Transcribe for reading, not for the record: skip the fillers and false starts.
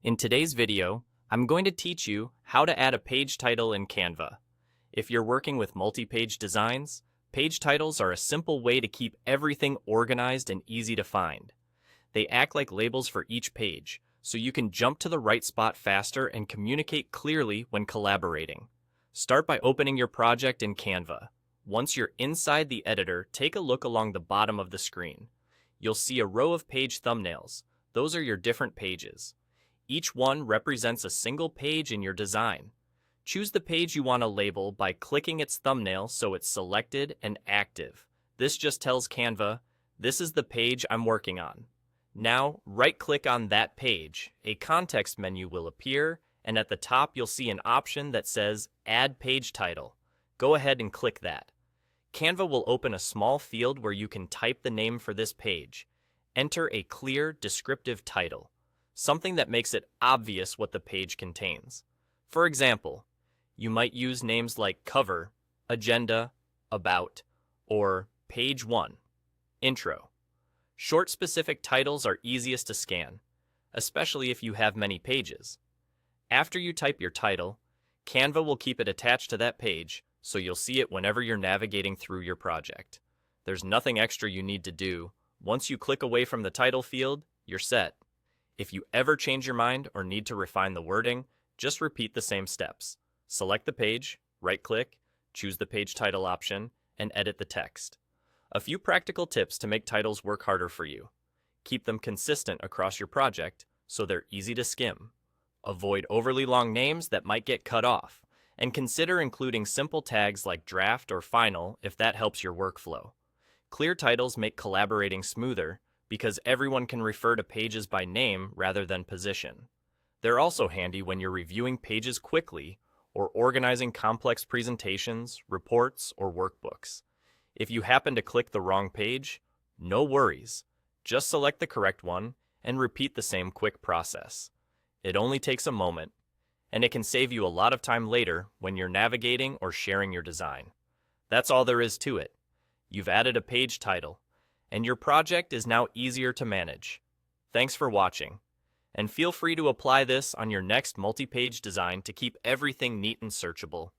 In today's video, I'm going to teach you how to add a page title in Canva. If you're working with multi-page designs, page titles are a simple way to keep everything organized and easy to find. They act like labels for each page, so you can jump to the right spot faster and communicate clearly when collaborating. Start by opening your project in Canva. Once you're inside the editor, take a look along the bottom of the screen. You'll see a row of page thumbnails. Those are your different pages. Each one represents a single page in your design. Choose the page you want to label by clicking its thumbnail so it's selected and active. This just tells Canva, this is the page I'm working on. Now, right-click on that page. A context menu will appear, and at the top you'll see an option that says Add Page Title. Go ahead and click that. Canva will open a small field where you can type the name for this page. Enter a clear, descriptive title, something that makes it obvious what the page contains. For example, you might use names like Cover, Agenda, About, or Page 1, Intro. Short, specific titles are easiest to scan, especially if you have many pages. After you type your title, Canva will keep it attached to that page, so you'll see it whenever you're navigating through your project. There's nothing extra you need to do. Once you click away from the title field, you're set. If you ever change your mind or need to refine the wording, just repeat the same steps. Select the page, right-click, choose the page title option, and edit the text. A few practical tips to make titles work harder for you. Keep them consistent across your project so they're easy to skim. Avoid overly long names that might get cut off, and consider including simple tags like draft or final if that helps your workflow. Clear titles make collaborating smoother because everyone can refer to pages by name rather than position. They're also handy when you're reviewing pages quickly or organizing complex presentations, reports, or workbooks. If you happen to click the wrong page, no worries. Just select the correct one and repeat the same quick process. It only takes a moment, and it can save you a lot of time later when you're navigating or sharing your design. That's all there is to it. You've added a page title, and your project is now easier to manage. Thanks for watching, and feel free to apply this on your next multi-page design to keep everything neat and searchable.